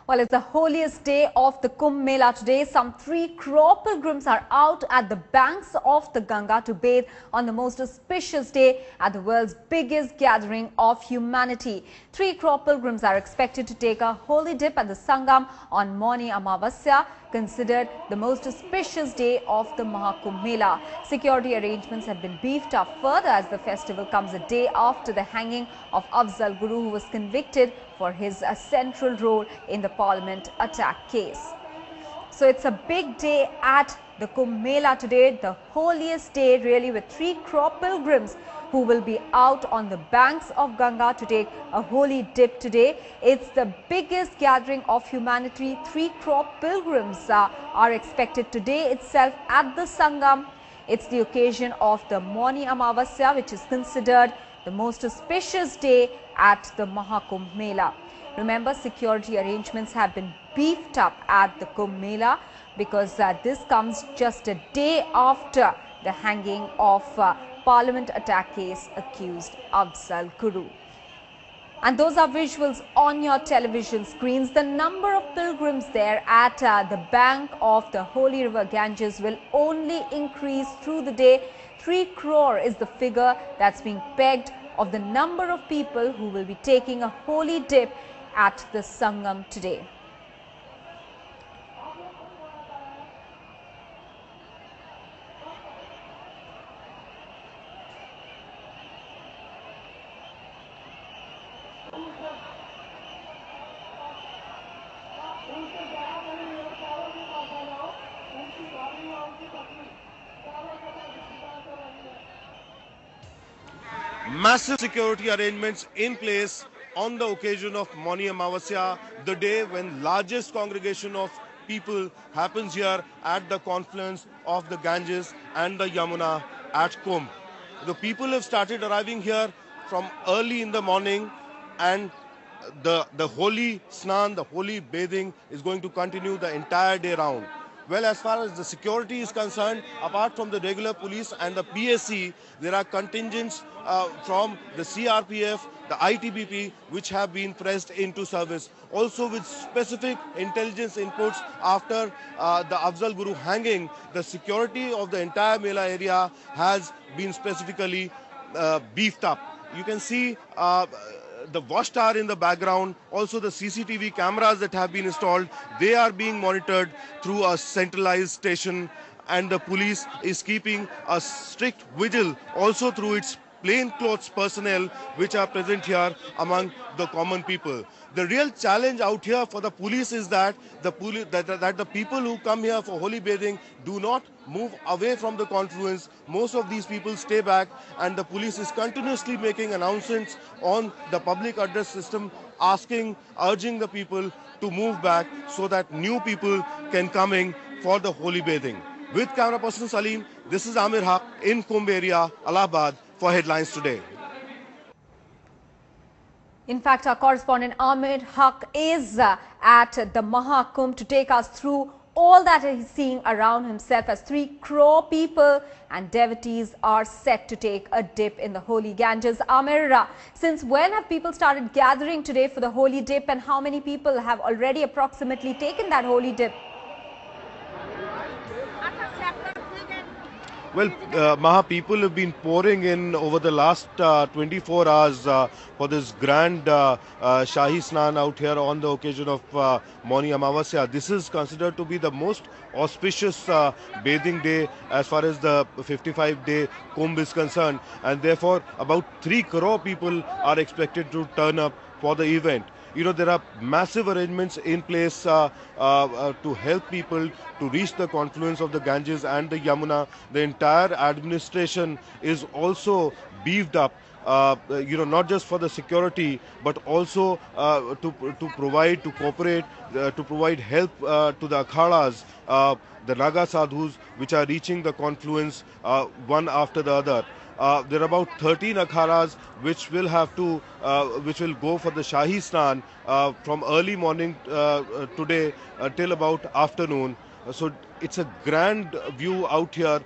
Well, it's the holiest day of the Kumbh Mela today. Some 3 crore pilgrims are out at the banks of the Ganga to bathe on the most auspicious day at the world's biggest gathering of humanity. 3 crore pilgrims are expected to take a holy dip at the Sangam on Mauni Amavasya, considered the most auspicious day of the Mahakumbh Mela. Security arrangements have been beefed up further as the festival comes a day after the hanging of Afzal Guru, who was convicted for his central role in the Parliament attack case. So it's a big day at the Kumbh Mela today, the holiest day really, with 3 crore pilgrims who will be out on the banks of Ganga to take a holy dip today. It's the biggest gathering of humanity. 3 crore pilgrims are expected today itself at the Sangam. It's the occasion of the Mauni Amavasya, which is considered the most auspicious day at the Mahakumbh Mela. Remember, security arrangements have been beefed up at the Kumbh Mela because this comes just a day after the hanging of Parliament attack case accused Afzal Guru. And those are visuals on your television screens. The number of pilgrims there at the bank of the holy river Ganges will only increase through the day. 3 crore is the figure that's being pegged of the number of people who will be taking a holy dip at the Sangam today. Massive security arrangements in place on the occasion of Mauni Amavasya, the day when largest congregation of people happens here at the confluence of the Ganges and the Yamuna at Kumbh. The people have started arriving here from early in the morning, and the holy snan, the holy bathing is going to continue the entire day round. Well, as far as the security is concerned, apart from the regular police and the PSC, there are contingents from the CRPF, the ITBP, which have been pressed into service. Also with specific intelligence inputs after the Afzal Guru hanging, the security of the entire Mela area has been specifically beefed up. You can see the watchtower in the background, also the CCTV cameras that have been installed, they are being monitored through a centralized station, and the police is keeping a strict vigil also through its plainclothes personnel which are present here among the common people. The real challenge out here for the police is that the people who come here for holy bathing do not move away from the confluence. Most of these people stay back, and the police is continuously making announcements on the public address system, urging the people to move back so that new people can come in for the holy bathing. With camera person Salim, this is Amir Haq in Kumbh area, Allahabad, for Headlines Today. In fact, our correspondent Amir Haq is at the Mahakumbh to take us through all that he's seeing around himself, as 3 crore people and devotees are set to take a dip in the holy Ganges. Amir, since when have people started gathering today for the holy dip, and how many people have already approximately taken that holy dip? Well, Maha, people have been pouring in over the last 24 hours for this grand Shahi Snan out here on the occasion of Mauni Amavasya. This is considered to be the most auspicious bathing day as far as the 55-day Kumbh is concerned, and therefore about 3 crore people are expected to turn up for the event. You know, there are massive arrangements in place to help people to reach the confluence of the Ganges and the Yamuna. The entire administration is also beefed up, not just for the security, but also to cooperate, to provide help to the akhadas, the Naga sadhus, which are reaching the confluence one after the other. There are about 13 akhadas which will go for the Shahi Snan from early morning today till about afternoon. So it's a grand view out here,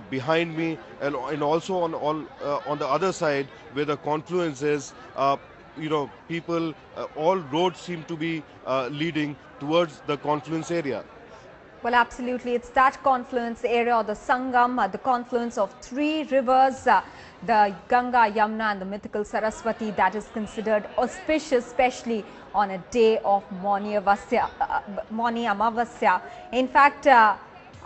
behind me, and also on the other side where the confluence is. people, all roads seem to be leading towards the confluence area. Well, absolutely. It's that confluence area, or the Sangam, the confluence of three rivers, the Ganga, Yamuna and the mythical Saraswati, that is considered auspicious, especially on a day of Mauni Amavasya. In fact,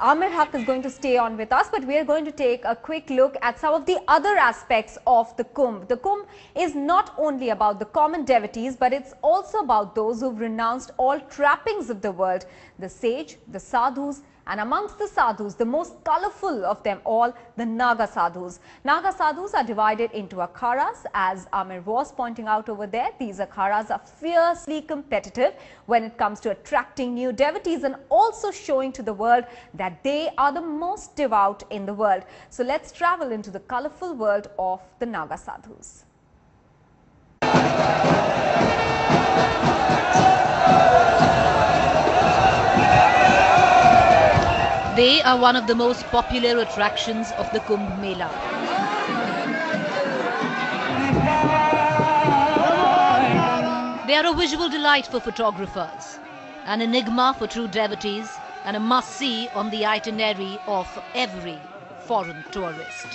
Amir Haq is going to stay on with us, but we are going to take a quick look at some of the other aspects of the Kumbh. The Kumbh is not only about the common devotees, but it's also about those who've renounced all trappings of the world, the sage, the sadhus, and amongst the sadhus, the most colorful of them all, the Naga sadhus. Naga sadhus are divided into akharas, as Amir was pointing out over there. These akharas are fiercely competitive when it comes to attracting new devotees and also showing to the world that they are the most devout in the world. So let's travel into the colorful world of the Naga sadhus. They are one of the most popular attractions of the Kumbh Mela. They are a visual delight for photographers, an enigma for true devotees, and a must-see on the itinerary of every foreign tourist.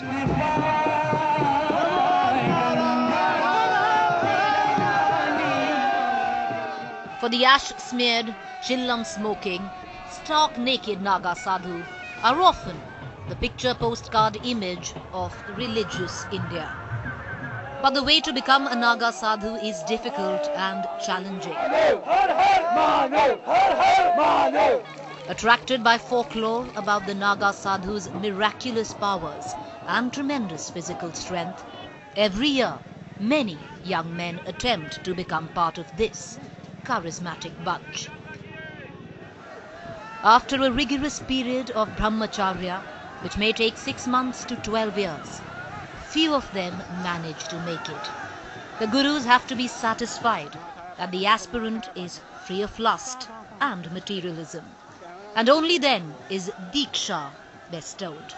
For the ash-smeared, chillam-smoking, stark-naked Naga sadhu are often the picture postcard image of religious India. But the way to become a Naga sadhu is difficult and challenging. Attracted by folklore about the Naga sadhu's miraculous powers and tremendous physical strength, every year many young men attempt to become part of this charismatic bunch. After a rigorous period of brahmacharya, which may take 6 months to 12 years, few of them manage to make it. The gurus have to be satisfied that the aspirant is free of lust and materialism, and only then is Diksha bestowed.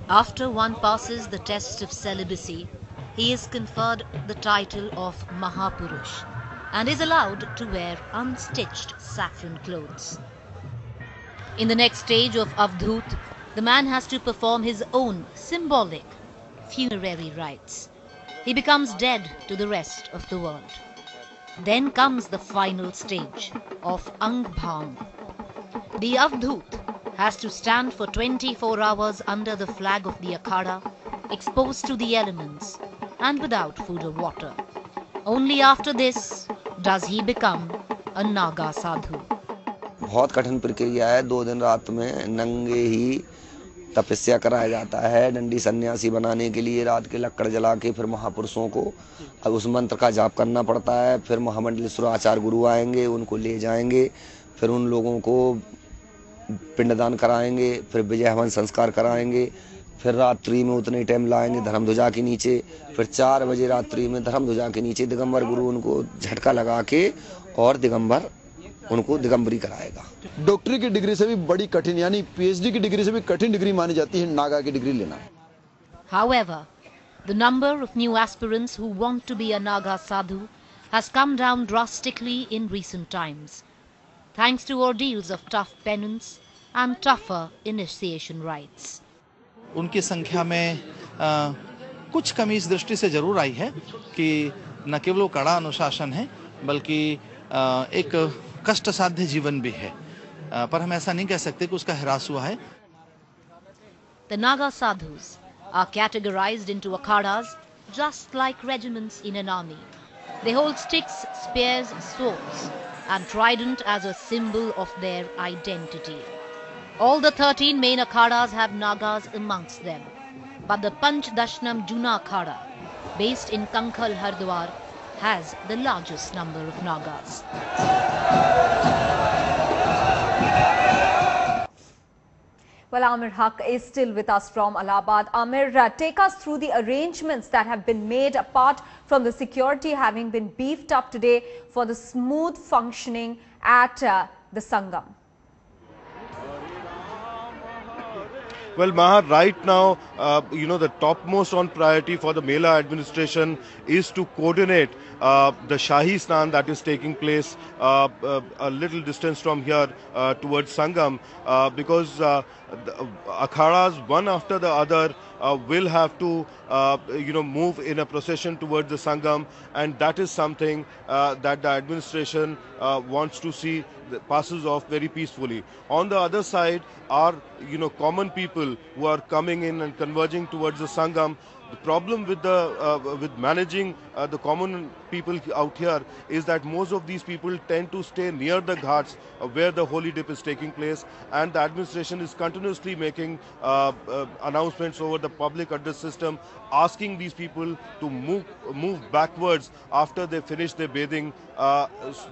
After one passes the test of celibacy, he is conferred the title of Mahapurush and is allowed to wear unstitched saffron clothes. In the next stage of Avdhut, the man has to perform his own symbolic funerary rites. He becomes dead to the rest of the world. Then comes the final stage of Angbhang. The Avdhut has to stand for 24 hours under the flag of the Akhada, exposed to the elements and without food or water. Only after this does he become a Naga sadhu. बहुत कठिन प्रक्रिया है। 2 दिन रात में नंगे ही तपस्या कराया जाता है। डंडी सन्यासी बनाने के लिए रात के लक्कड़ जला के फिर महापुरुषों को अब उस मंत्र का जाप करना पड़ता है। फिर महामंडलेश्वर आचार्य गुरु आएंगे, उनको ले जाएंगे, फिर उन लोगों को पिंडदान कराएंगे, फिर विजय हवन संस्कार कराएंगे, फिर रात्रि में उतने टाइम लाएंगे धर्मध्वजा के नीचे, फिर 4 बजे रात्रि में धर्मध्वजा के नीचे दिगंबर गुरु उनको झटका लगा के और दिगंबर उनको दिगंबरी कराएगा। डॉक्टरी की डिग्री से भी बड़ी कठिन, यानी पीएचडी की डिग्री से भी कठिन डिग्री मानी जाती है नागा की डिग्री लेना। However, the number of new aspirants who want to be a Naga sadhu has come down drastically in recent times, thanks to ordeals of tough penance and tougher initiation rites. उनकी संख्या में कुछ कमी इस दृष्टि से जरूर आई है कि न केवल वो कड़ा अनुशासन है, बल्कि एक कष्ट साध्य जीवन भी है, पर हम ऐसा नहीं कह सकते कि उसका ह्रास हुआ है। The Naga sadhus are categorized into akhadas just like regiments in an army. They hold sticks, spears, swords and trident as a symbol of their identity. All the 13 main akhadas have Nagas amongst them, but the Panch Dashnam Juna Akhada, based in Kankhal, Hardwar, has the largest number of Nagas. Well, Amir Haq is still with us from Allahabad. Amir, take us through the arrangements that have been made apart from the security having been beefed up today for the smooth functioning at the Sangam. Well, Maha, right now, the topmost on priority for the Mela administration is to coordinate the Shahi Snan that is taking place a little distance from here towards Sangam, because the akhadas, one after the other, will have to, move in a procession towards the Sangam, and that is something that the administration wants to see passes off very peacefully. On the other side are, common people who are coming in and converging towards the Sangam. The problem with with managing the common people out here is that most of these people tend to stay near the ghats where the holy dip is taking place, and the administration is continuously making announcements over the public address system, asking these people to move backwards after they finish their bathing,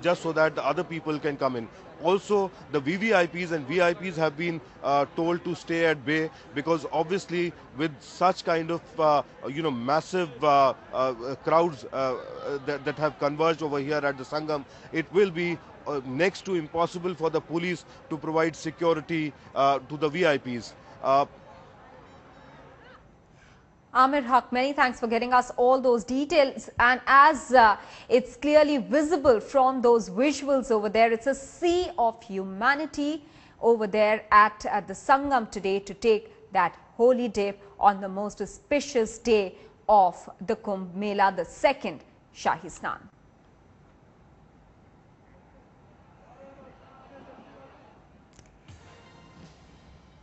just so that the other people can come in. Also, the VVIPs and VIPs have been told to stay at bay, because obviously with such kind of massive crowds that have converged over here at the Sangam, it will be next to impossible for the police to provide security to the VIPs. Amir Haq, many thanks for getting us all those details. And as it's clearly visible from those visuals over there, it's a sea of humanity over there at the Sangam today to take that holy dip on the most auspicious day of the Kumbh Mela, the second Shahi Snan.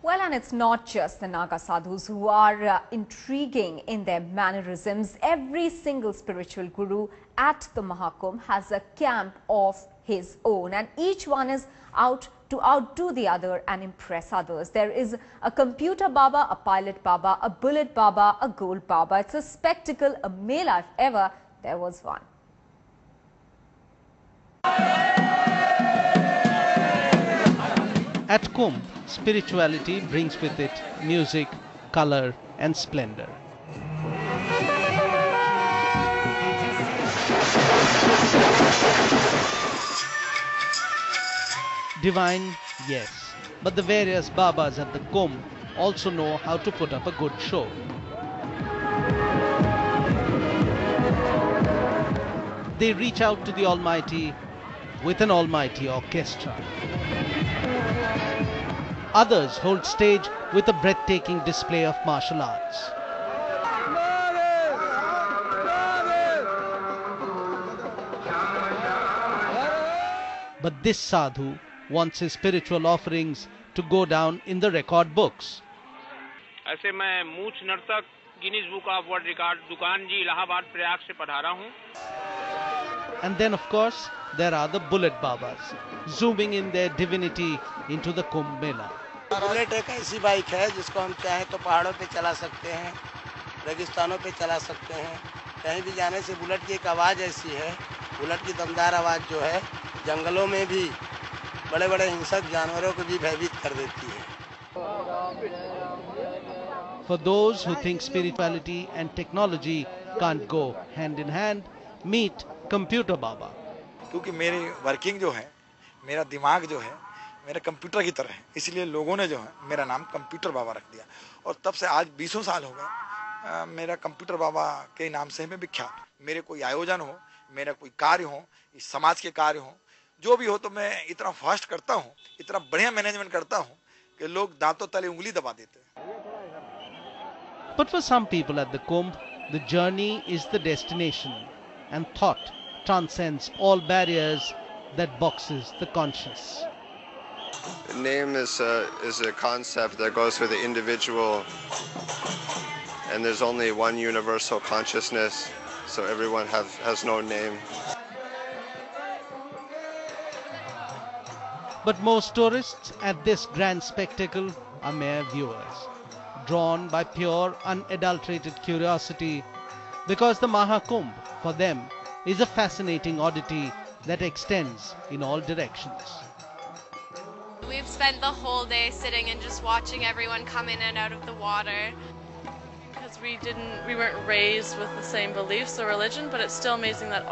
Well, and it's not just the Naga sadhus who are intriguing in their mannerisms. Every single spiritual guru at the Mahakumbh has a camp of his own, and each one is out to outdo the other and impress others. There is a computer Baba, a pilot Baba, a bullet Baba, a gold Baba. It's a spectacle, a Mela if ever there was one. At Kumbh, spirituality brings with it music, color and splendor. Divine, yes, but the various Babas at the Kumbh also know how to put up a good show. They reach out to the Almighty with an almighty orchestra. Others hold stage with a breathtaking display of martial arts. But this sadhu wants his spiritual offerings to go down in the record books. ऐसे मैं मूछ नर्तक Guinness book of world record दुकान जी इलाहाबाद प्रयाग से पधारा हूं. And then of course there are the bullet babas, zooming in their divinity into the Kumbh Mela. Bullet एक ऐसी bike है जिसको हम चाहे तो पहाड़ों पे चला सकते हैं, रेगिस्तानों पे चला सकते हैं. कहीं भी जाने से बुलेट की एक आवाज़ ऐसी है, बुलेट की दमदार आवाज़ जो है जंगलों में भी बड़े बड़े हिंसक जानवरों को भी भयभीत कर देती है. For those who think spirituality and technology can't go hand in hand, meet Computer Baba. क्योंकि मेरी वर्किंग जो है, मेरा दिमाग जो है, मेरे कंप्यूटर की तरह है, इसलिए लोगों ने जो है मेरा नाम कंप्यूटर बाबा रख दिया. और तब से आज 20 साल हो गए मेरा कंप्यूटर बाबा के नाम से मैं विख्यात. मेरे कोई आयोजन हो, मेरा कोई कार्य हो, इस समाज के कार्य हो, जो भी हो, तो मैं इतना फास्ट करता हूँ, इतना बढ़िया मैनेजमेंट करता हूँ कि लोग दांतों तले उंगली दबा देते हैं. But for some people at the Kumbh, the journey is the destination, and thought transcends all barriers that boxes the conscious. Name is a concept that goes for the individual, and there's only one universal consciousness, so everyone has no name. But most tourists at this grand spectacle are mere viewers, drawn by pure, unadulterated curiosity, because the Mahakumbh, for them, is a fascinating oddity that extends in all directions. We've spent the whole day sitting and just watching everyone come in and out of the water. Because we weren't raised with the same beliefs or religion, but it's still amazing that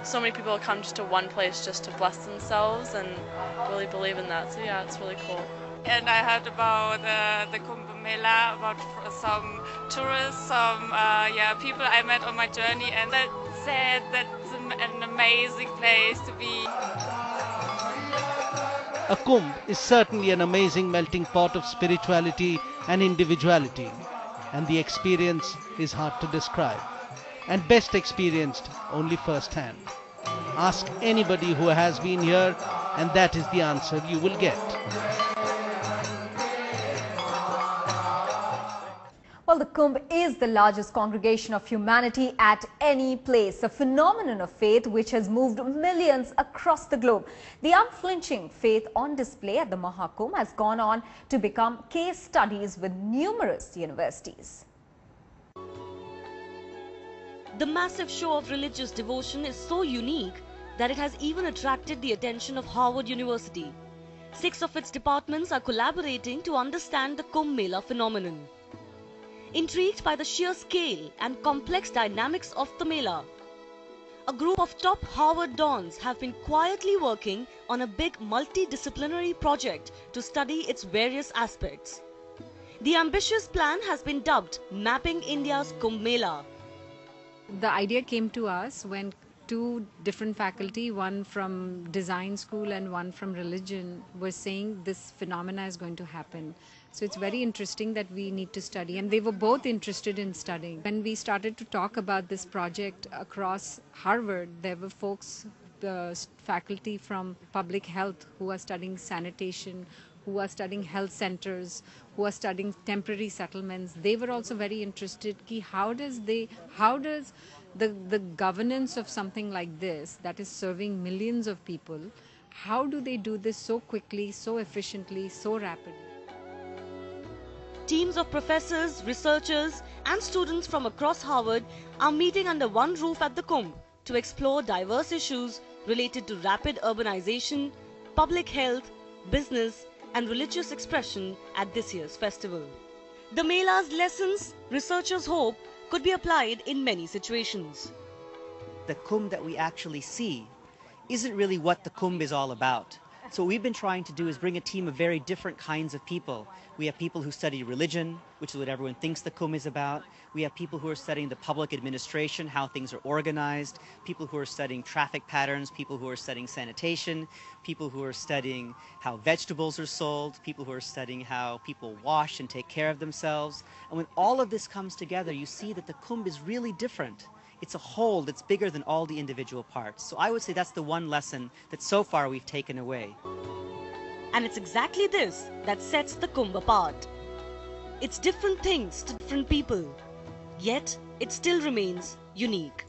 so many people come just to one place just to bless themselves and really believe in that. So yeah, it's really cool. And I heard about the Kumbh Mela, about some tourists, some people I met on my journey, and that said that's an amazing place to be. A Kumbh is certainly an amazing melting pot of spirituality and individuality, and the experience is hard to describe, and best experienced only firsthand. Ask anybody who has been here, and that is the answer you will get. Well, the Kumbh is the largest congregation of humanity at any place, a phenomenon of faith which has moved millions across the globe. The unflinching faith on display at the Mahakumbh has gone on to become case studies with numerous universities. The massive show of religious devotion is so unique that it has even attracted the attention of Harvard University. 6 of its departments are collaborating to understand the Kumbh Mela phenomenon. Intrigued by the sheer scale and complex dynamics of the Mela, a group of top Harvard dons have been quietly working on a big multidisciplinary project to study its various aspects. The ambitious plan has been dubbed Mapping India's Kumbh Mela. The idea came to us when 2 different faculty, one from design school and one from religion, were saying this phenomena is going to happen. So it's very interesting that we need to study, and they were both interested in studying. When we started to talk about this project across Harvard, there were folks, faculty from public health who are studying sanitation, who are studying health centers, who are studying temporary settlements. They were also very interested ki how does the governance of something like this that is serving millions of people, how do they do this so quickly, so efficiently, so rapidly? Teams of professors, researchers and students from across Harvard are meeting under one roof at the Kumbh to explore diverse issues related to rapid urbanization, public health, business and religious expression at this year's festival. The Mela's lessons, researchers hope, could be applied in many situations. The Kumbh that we actually see isn't really what the Kumbh is all about. So what we've been trying to do is bring a team of very different kinds of people. We have people who study religion, which is what everyone thinks the Kumbh is about. We have people who are studying the public administration, how things are organized, people who are studying traffic patterns, people who are studying sanitation, people who are studying how vegetables are sold, people who are studying how people wash and take care of themselves. And when all of this comes together, you see that the Kumbh is really different. It's a whole that's bigger than all the individual parts. So I would say that's the one lesson that so far we've taken away. And it's exactly this that sets the Kumbh apart. It's different things to different people, yet it still remains unique.